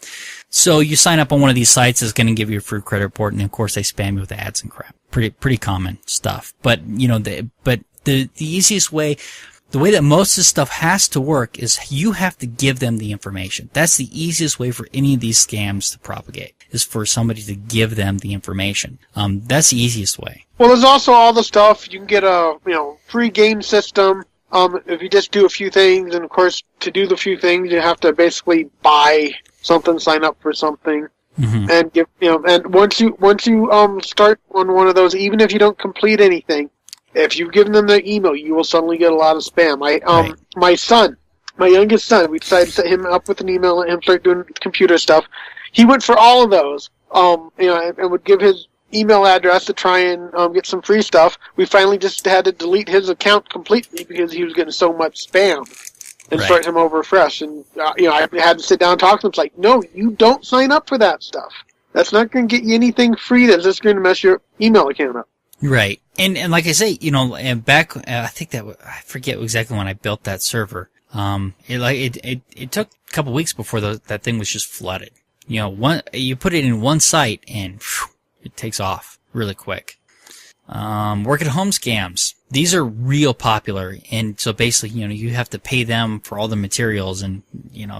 [SPEAKER 1] So you sign up on one of these sites, it's going to give you a free credit report. And of course they spam you with ads and crap. Pretty common stuff. But, the easiest way, the way that most of this stuff has to work is you have to give them the information. That's the easiest way for any of these scams to propagate, is for somebody to give them the information. That's the easiest way.
[SPEAKER 4] Well, there's also all the stuff. You can get a free game system if you just do a few things. And, of course, to do the few things, you have to basically buy something, sign up for something. Mm-hmm. And give and once you start on one of those, even if you don't complete anything, if you've given them the email, you will suddenly get a lot of spam.
[SPEAKER 1] Right.
[SPEAKER 4] My youngest son, we decided to set him up with an email and him start doing computer stuff. He went for all of those, and would give his email address to try and get some free stuff. We finally just had to delete his account completely because he was getting so much spam and start him over fresh. And, I had to sit down and talk to him. It's like, no, you don't sign up for that stuff. That's not going to get you anything free. That's just going to mess your email account up.
[SPEAKER 1] Right. And like I say, and back, I think I forget exactly when I built that server. It took a couple weeks before that thing was just flooded. You put it in one site and it takes off really quick. Work at home scams. These are real popular. And so basically, you have to pay them for all the materials and,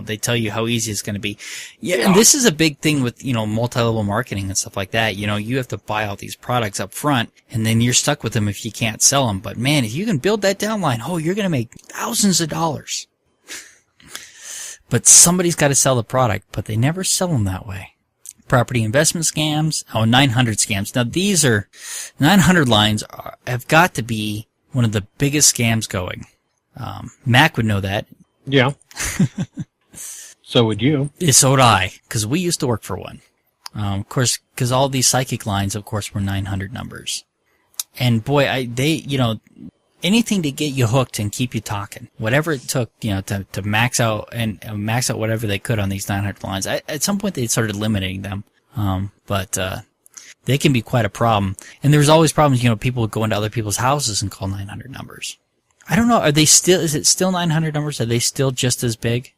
[SPEAKER 1] they tell you how easy it's going to be. Yeah. And this is a big thing with, multi-level marketing and stuff like that. You have to buy all these products up front and then you're stuck with them if you can't sell them. But man, if you can build that downline, you're going to make thousands of dollars. But somebody's got to sell the product, but they never sell them that way. Property investment scams. 900 scams. Now these 900 lines have got to be one of the biggest scams going. Mac would know that.
[SPEAKER 3] Yeah. So would you.
[SPEAKER 1] So would I, because we used to work for one. Of course, because all these psychic lines, of course, were 900 numbers. And boy, anything to get you hooked and keep you talking. Whatever it took, to max out whatever they could on these 900 lines. At some point they started eliminating them. But they can be quite a problem. And there's always problems, people would go into other people's houses and call 900 numbers. I don't know, is it still 900 numbers? Are they still just as big?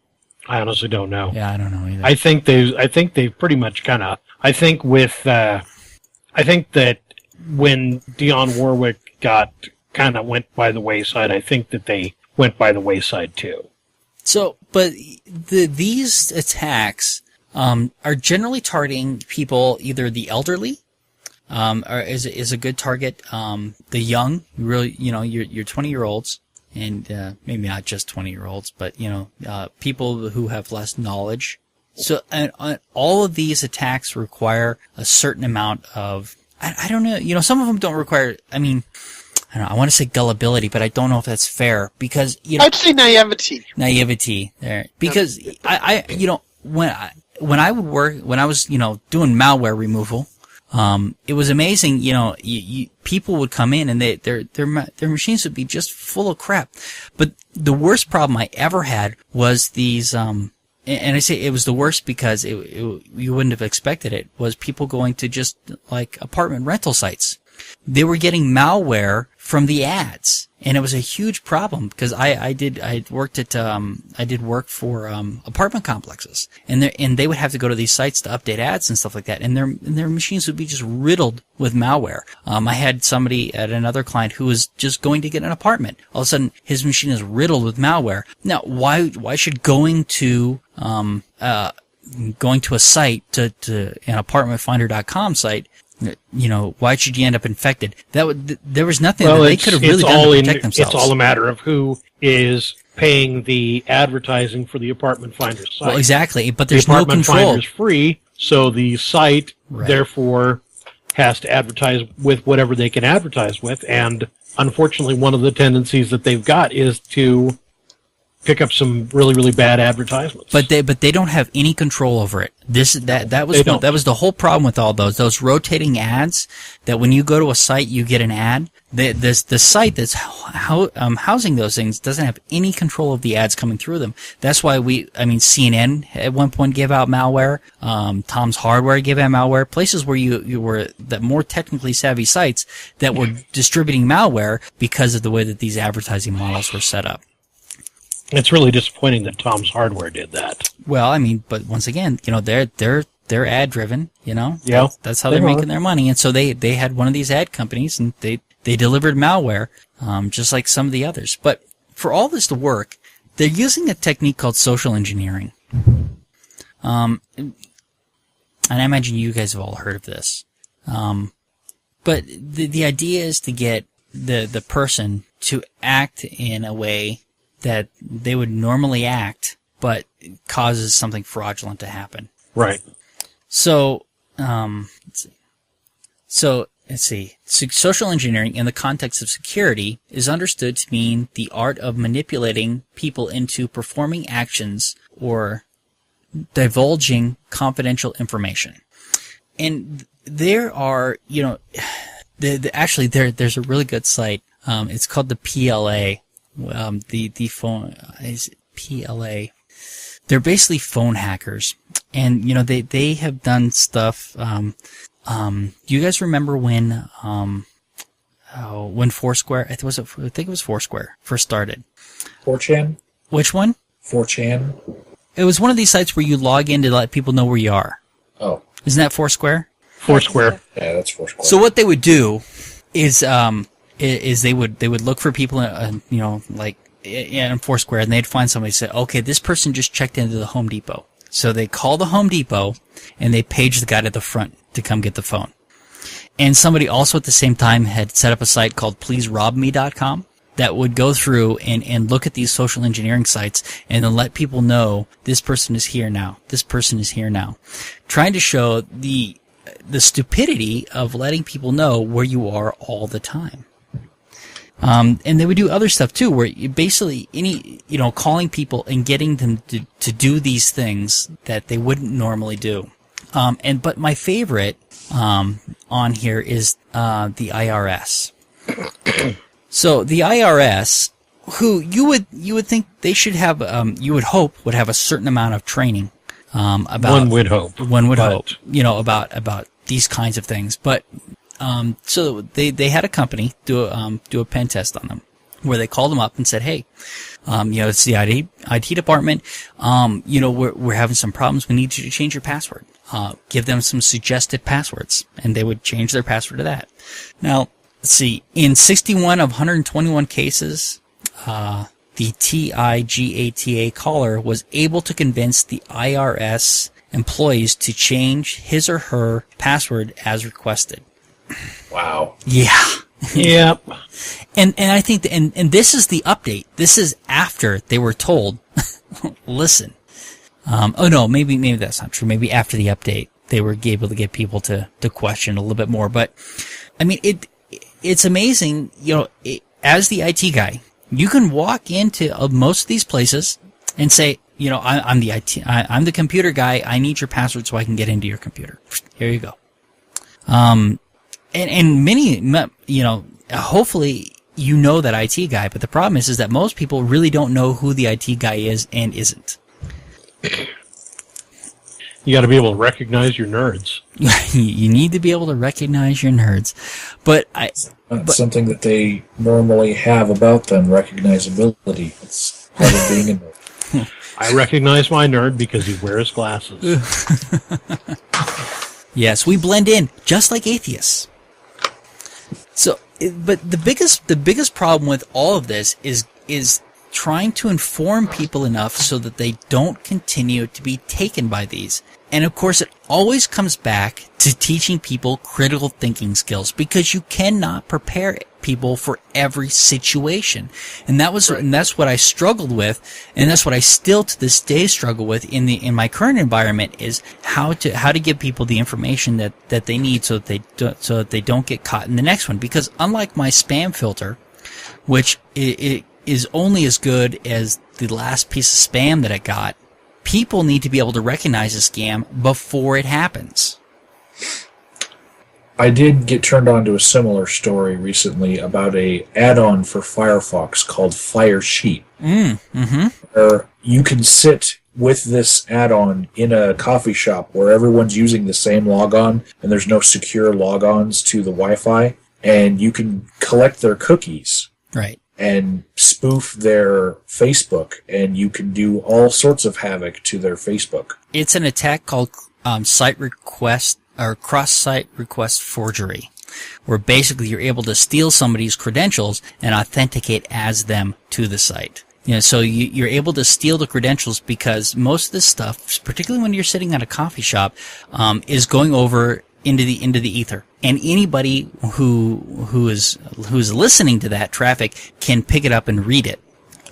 [SPEAKER 3] I honestly don't know.
[SPEAKER 1] Yeah, I don't know either.
[SPEAKER 3] I think they've pretty much I think that when Dionne Warwick went by the wayside, I think that they went by the wayside too. So,
[SPEAKER 1] but these attacks are generally targeting people, either the elderly, or is a good target, the young, really, your 20-year-olds, and maybe not just 20-year-olds, but people who have less knowledge. So, and all of these attacks require a certain amount of, I don't know, some of them don't require, I want to say gullibility, but I don't know if that's fair because,
[SPEAKER 4] I'd say naivety.
[SPEAKER 1] Naivety there. Because when I was, doing malware removal, it was amazing, people would come in and their machines would be just full of crap. But the worst problem I ever had was these, and I say it was the worst because you wouldn't have expected it, was people going to just like apartment rental sites. They were getting malware from the ads, and it was a huge problem because I did work for apartment complexes, and they would have to go to these sites to update ads and stuff like that, and their machines would be just riddled with malware. I had somebody at another client who was just going to get an apartment. All of a sudden, his machine is riddled with malware. Now, why should going to a site to an apartmentfinder.com site, why should you end up infected? There was nothing that they could have really done to protect themselves.
[SPEAKER 3] It's all a matter of who is paying the advertising for the Apartment Finder site.
[SPEAKER 1] Well, exactly, but there's no control.
[SPEAKER 3] The Apartment Finder is free, so the site therefore has to advertise with whatever they can advertise with, and unfortunately, one of the tendencies that they've got is to pick up some really, really bad advertisements.
[SPEAKER 1] But they don't have any control over it. That was the whole problem with all those rotating ads. That when you go to a site, you get an ad. The site that's housing those things doesn't have any control of the ads coming through them. That's why CNN at one point gave out malware. Tom's Hardware gave out malware. Places where you were the more technically savvy sites that were distributing malware because of the way that these advertising models were set up.
[SPEAKER 3] It's really disappointing that Tom's Hardware did that.
[SPEAKER 1] Well, but once again, they're ad driven,
[SPEAKER 3] Yeah.
[SPEAKER 1] That's how they're making their money. And so they had one of these ad companies and they delivered malware, just like some of the others. But for all this to work, they're using a technique called social engineering. And I imagine you guys have all heard of this. But the idea is to get the person to act in a way that they would normally act, but causes something fraudulent to happen.
[SPEAKER 3] Right.
[SPEAKER 1] So, let's see. Social engineering in the context of security is understood to mean the art of manipulating people into performing actions or divulging confidential information. And there are, actually there's a really good site. It's called the PLA. The phone is PLA. They're basically phone hackers, and they have done stuff. Do you guys remember when Foursquare? I think it was Foursquare first started.
[SPEAKER 2] 4chan.
[SPEAKER 1] Which one?
[SPEAKER 2] 4chan.
[SPEAKER 1] It was one of these sites where you log in to let people know where you are.
[SPEAKER 2] Oh,
[SPEAKER 1] isn't that Foursquare?
[SPEAKER 3] Foursquare.
[SPEAKER 2] Yeah, that's Foursquare.
[SPEAKER 1] So what they would do is they would look for people, in Foursquare, and they'd find somebody and say, okay, this person just checked into the Home Depot. So they call the Home Depot, and they page the guy to the front to come get the phone. And somebody also at the same time had set up a site called pleaserobme.com that would go through and look at these social engineering sites and then let people know this person is here now, this person is here now, trying to show the stupidity of letting people know where you are all the time. And they would do other stuff too, where you basically calling people and getting them to do these things that they wouldn't normally do. But my favorite on here is the IRS. So the IRS, who you would think they should have, you would hope would have a certain amount of training about.
[SPEAKER 3] One would hope.
[SPEAKER 1] About these kinds of things, but. So they had a company do a pen test on them, where they called them up and said, hey, it's the IT department. We're having some problems. We need you to change your password. Give them some suggested passwords, and they would change their password to that. Now, let's see. In 61 of 121 cases, the TIGATA caller was able to convince the IRS employees to change his or her password as requested.
[SPEAKER 2] Wow.
[SPEAKER 1] Yeah.
[SPEAKER 3] Yep.
[SPEAKER 1] And I think and this is the update. This is after they were told, listen. Maybe that's not true. Maybe after the update they were able to get people to question a little bit more. But I mean, it's amazing. As the IT guy, you can walk into most of these places and say, I'm the IT. I'm the computer guy. I need your password so I can get into your computer. Here you go. And many, hopefully that IT guy, but the problem is that most people really don't know who the IT guy is and isn't.
[SPEAKER 3] You got to be able to recognize your nerds.
[SPEAKER 1] You need to be able to recognize your nerds. But
[SPEAKER 2] something that they normally have about them, recognizability. It's part of being a nerd.
[SPEAKER 3] I recognize my nerd because he wears glasses.
[SPEAKER 1] Yes, we blend in just like atheists. So, but the biggest problem with all of this is trying to inform people enough so that they don't continue to be taken by these. And of course, it always comes back to teaching people critical thinking skills, because you cannot prepare people for every situation. And that's what I struggled with, and that's what I still to this day struggle with in my current environment, is how to give people the information that they need so that they don't get caught in the next one. Because unlike my spam filter, which it is only as good as the last piece of spam that it got. People need to be able to recognize a scam before it happens.
[SPEAKER 2] I did get turned on to a similar story recently about a add-on for Firefox called Fire Sheep. Where you can sit with this add-on in a coffee shop where everyone's using the same logon and there's no secure logons to the Wi-Fi, and you can collect their cookies.
[SPEAKER 1] Right.
[SPEAKER 2] And spoof their Facebook, and you can do all sorts of havoc to their Facebook.
[SPEAKER 1] It's an attack called site request or cross-site request forgery, where basically you're able to steal somebody's credentials and authenticate as them to the site. So you're able to steal the credentials because most of this stuff, particularly when you're sitting at a coffee shop, is going over into the ether, and anybody who's listening to that traffic can pick it up and read it.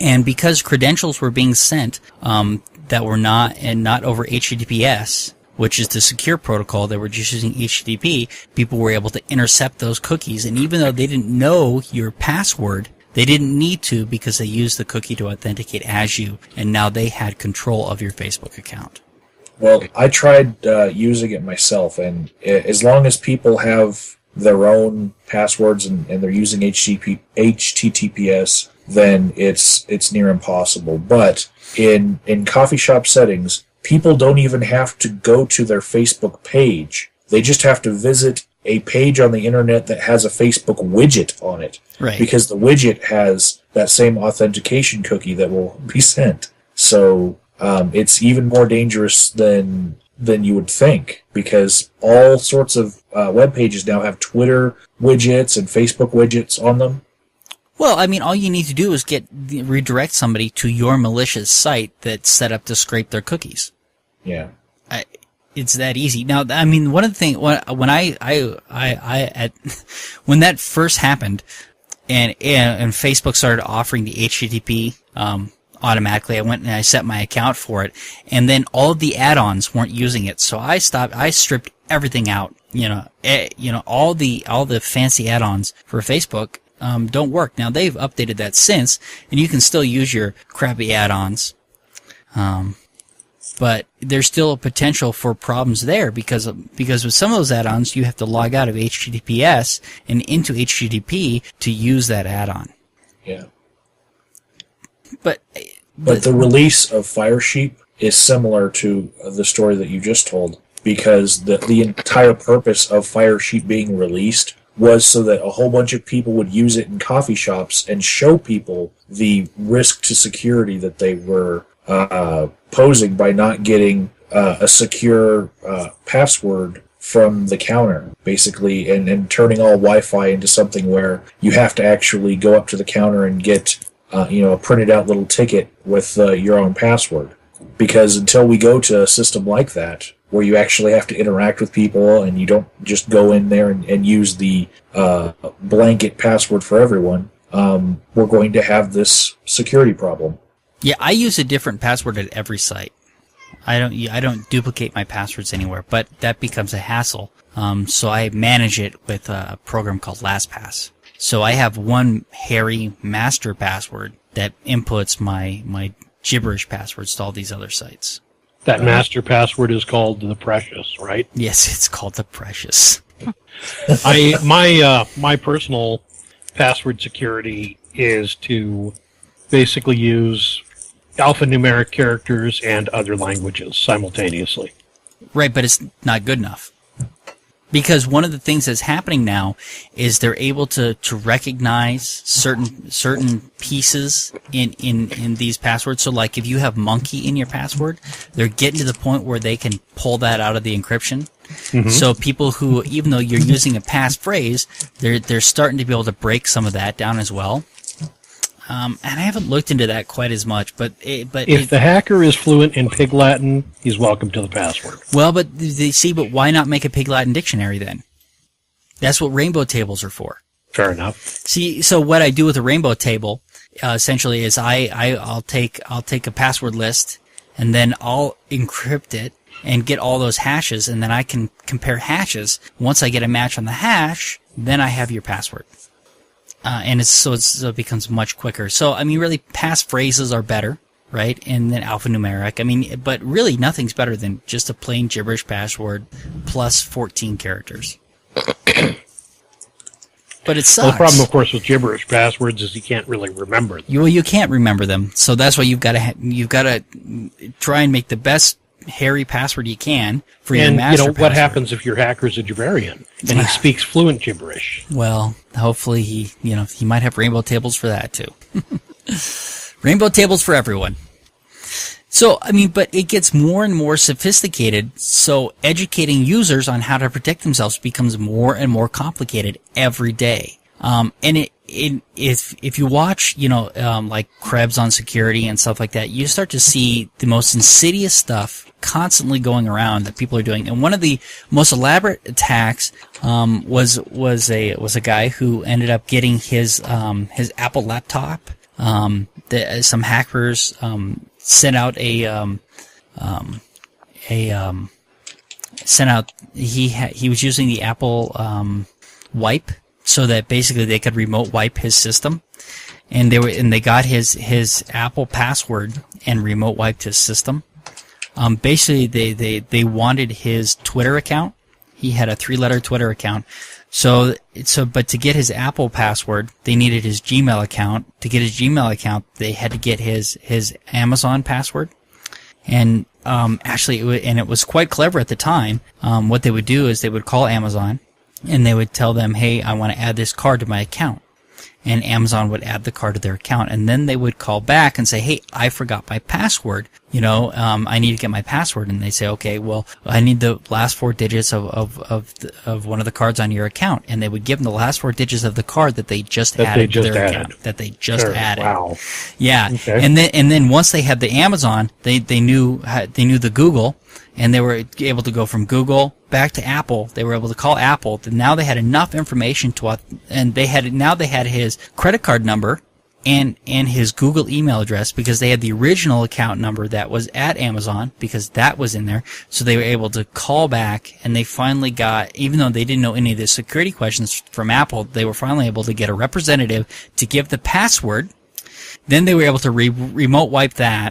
[SPEAKER 1] And because credentials were being sent that were not over HTTPS, which is the secure protocol, they were just using HTTP, people were able to intercept those cookies. And even though they didn't know your password, they didn't need to because they used the cookie to authenticate as you, and now they had control of your Facebook account.
[SPEAKER 2] Well, I tried using it myself, and as long as people have their own passwords and they're using HTTPS, then it's near impossible. But in coffee shop settings, people don't even have to go to their Facebook page. They just have to visit a page on the internet that has a Facebook widget on it.
[SPEAKER 1] Right. Because
[SPEAKER 2] the widget has that same authentication cookie that will be sent. So it's even more dangerous than you would think, because all sorts of web pages now have Twitter widgets and Facebook widgets on them.
[SPEAKER 1] Well, I mean, all you need to do is redirect somebody to your malicious site that's set up to scrape their cookies.
[SPEAKER 2] Yeah.
[SPEAKER 1] It's that easy. Now, I mean, one of the things when when that first happened, and Facebook started offering the HTTP automatically, I went and I set my account for it, and then all of the add-ons weren't using it, so I stripped everything out. All the fancy add-ons for Facebook don't work. Now they've updated that since, and you can still use your crappy add-ons. But there's still a potential for problems there because with some of those add-ons you have to log out of HTTPS and into HTTP to use that add-on.
[SPEAKER 2] Yeah.
[SPEAKER 1] But
[SPEAKER 2] the release of Firesheep is similar to the story that you just told, because the entire purpose of Firesheep being released was so that a whole bunch of people would use it in coffee shops and show people the risk to security that they were posing by not getting a secure password from the counter, basically, and turning all Wi-Fi into something where you have to actually go up to the counter and get a printed out little ticket with your own password. Because until we go to a system like that, where you actually have to interact with people and you don't just go in there and use the blanket password for everyone, we're going to have this security problem.
[SPEAKER 1] Yeah, I use a different password at every site. I don't duplicate my passwords anywhere, but that becomes a hassle. So I manage it with a program called LastPass. So I have one hairy master password that inputs my gibberish passwords to all these other sites.
[SPEAKER 3] That master password is called the Precious, right?
[SPEAKER 1] Yes, it's called the Precious.
[SPEAKER 3] My personal password security is to basically use alphanumeric characters and other languages simultaneously.
[SPEAKER 1] Right, but it's not good enough. Because one of the things that's happening now is they're able to recognize certain pieces in these passwords. So like if you have monkey in your password, they're getting to the point where they can pull that out of the encryption. Mm-hmm. So people who, even though you're using a passphrase, they're starting to be able to break some of that down as well. And I haven't looked into that quite as much, but if
[SPEAKER 3] the hacker is fluent in Pig Latin, he's welcome to the password.
[SPEAKER 1] Well, but why not make a Pig Latin dictionary then? That's what rainbow tables are for.
[SPEAKER 3] Fair enough.
[SPEAKER 1] See, so what I do with a rainbow table, essentially, is I'll take a password list and then I'll encrypt it and get all those hashes, and then I can compare hashes. Once I get a match on the hash, then I have your password. so it becomes much quicker. So I mean, really, passphrases are better, right? And then alphanumeric. I mean, but really, nothing's better than just a plain gibberish password plus 14 characters. But it sucks.
[SPEAKER 3] Well, the problem, of course, with gibberish passwords is you can't really remember them.
[SPEAKER 1] You can't remember them, so that's why you've got to try and make the best hairy password you can for your master password.
[SPEAKER 3] What happens if your hacker's a Javarian and he speaks fluent gibberish?
[SPEAKER 1] Well, hopefully he might have rainbow tables for that too. Rainbow tables for everyone. So, I mean, but it gets more and more sophisticated, so educating users on how to protect themselves becomes more and more complicated every day. And if you watch, like Krebs on security and stuff like that, you start to see the most insidious stuff constantly going around that people are doing. And one of the most elaborate attacks was a guy who ended up getting his Apple laptop. Some hackers sent out he was using the Apple wipe, so that basically they could remote wipe his system, and they got his Apple password and remote wiped his system. Basically they wanted his Twitter account. He had a 3-letter Twitter account. But to get his Apple password, they needed his Gmail account. To get his Gmail account, they had to get his Amazon password. And it was quite clever at the time. What they would do is they would call Amazon, and they would tell them, "Hey, I want to add this card to my account." And Amazon would add the card to their account, and then they would call back and say, "Hey, I forgot my password. I need to get my password." And they say, "Okay, well, I need the last 4 digits of one of the cards on your account." And they would give them the last 4 digits of the card that they just added to their account. That they just added. Wow. Yeah. Okay. And then once they had the Amazon, they knew the Google, and they were able to go from Google back to Apple. They were able to call Apple. Now they had enough information and they had his credit card number and his Google email address, because they had the original account number that was at Amazon, because that was in there. So they were able to call back, and they finally got, even though they didn't know any of the security questions from Apple, they were finally able to get a representative to give the password. Then they were able to remote wipe that,